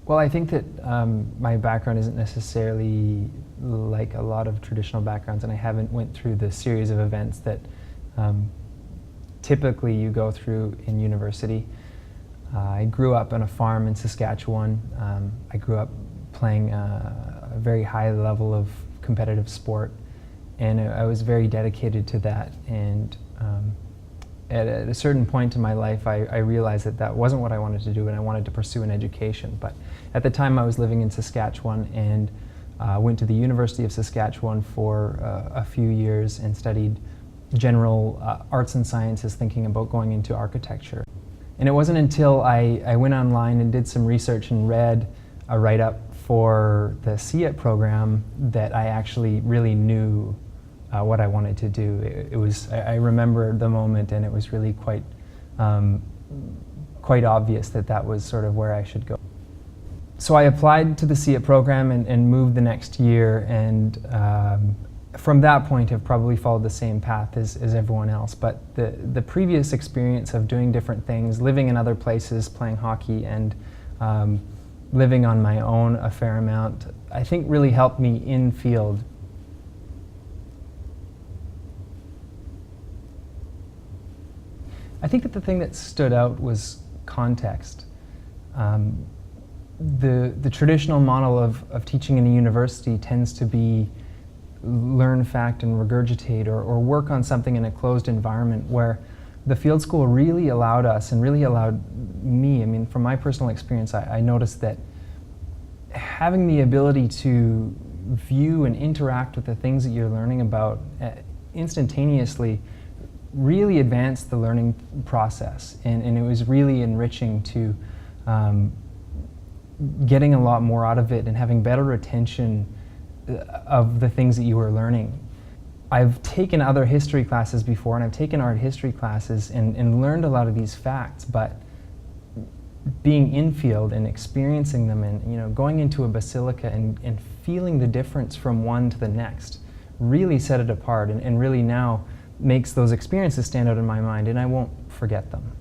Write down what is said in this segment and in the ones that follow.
Well, I think that my background isn't necessarily like a lot of traditional backgrounds, and I haven't went through the series of events that um, typically you go through in university. I grew up on a farm in Saskatchewan. I grew up playing a very high level of competitive sport, and I was very dedicated to that. And at a certain point in my life, I realized that that wasn't what I wanted to do, and I wanted to pursue an education. But at the time, I was living in Saskatchewan and went to the University of Saskatchewan for a few years and studied general arts and sciences, thinking about going into architecture. And it wasn't until I went online and did some research and read a write-up for the CIET program that I actually really knew what I wanted to do. It was, I remember the moment, and it was really quite obvious that that was sort of where I should go. So I applied to the CIET program and moved the next year, and from that point have probably followed the same path as everyone else. But the previous experience of doing different things, living in other places, playing hockey, and living on my own a fair amount, I think really helped me in field. I think that the thing that stood out was context. The traditional model of teaching in a university tends to be learn fact and regurgitate, or work on something in a closed environment, where the field school really allowed us, and really allowed me, I mean, from my personal experience, I noticed that having the ability to view and interact with the things that you're learning about instantaneously really advanced the learning process, and it was really enriching to getting a lot more out of it and having better retention of the things that you were learning. I've taken other history classes before, and I've taken art history classes and learned a lot of these facts, but being in field and experiencing them, and going into a basilica and feeling the difference from one to the next really set it apart, and really now makes those experiences stand out in my mind, and I won't forget them.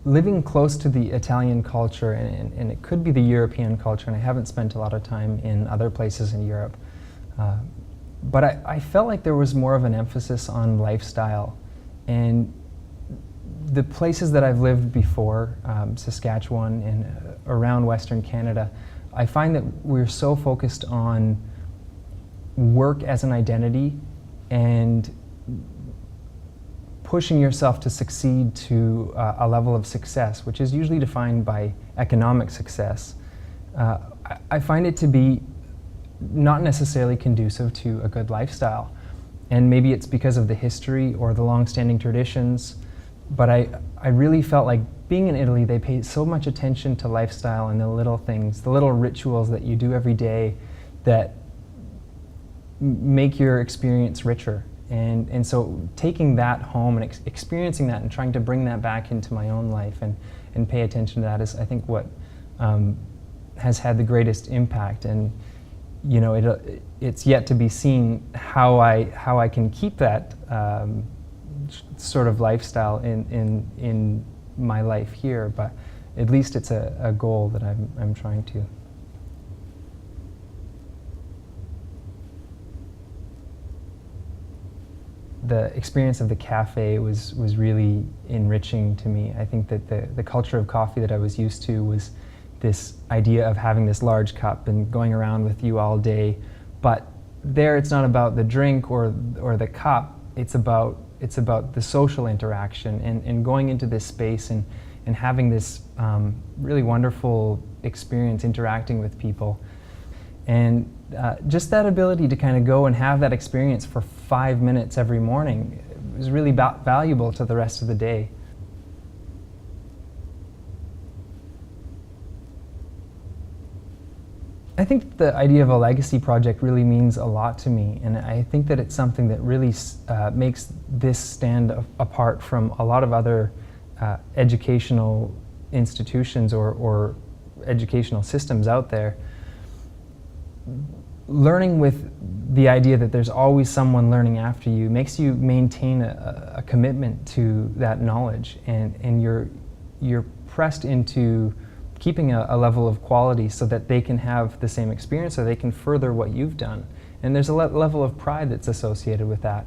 Living close to the Italian culture, and it could be the European culture, and I haven't spent a lot of time in other places in Europe, but I felt like there was more of an emphasis on lifestyle. And the places that I've lived before, Saskatchewan and around Western Canada, I find that we're so focused on work as an identity and pushing yourself to succeed to a level of success, which is usually defined by economic success. I find it to be not necessarily conducive to a good lifestyle. And maybe it's because of the history or the long-standing traditions, but I really felt like being in Italy, they pay so much attention to lifestyle and the little things, the little rituals that you do every day that make your experience richer. And so taking that home and experiencing that and trying to bring that back into my own life and pay attention to that is, I think, what has had the greatest impact. And it's yet to be seen how I can keep that sort of lifestyle in my life here, but at least it's a goal that I'm trying to. The experience of the cafe was really enriching to me. I think that the culture of coffee that I was used to was this idea of having this large cup and going around with you all day, but there it's not about the drink or the cup, it's about the social interaction and going into this space and having this really wonderful experience interacting with people. And just that ability to kind of go and have that experience for 5 minutes every morning was really valuable to the rest of the day. I think the idea of a legacy project really means a lot to me, and I think that it's something that really makes this stand apart from a lot of other educational institutions or educational systems out there. Learning with the idea that there's always someone learning after you makes you maintain a commitment to that knowledge, and you're pressed into keeping a level of quality so that they can have the same experience, so they can further what you've done. And there's a level of pride that's associated with that.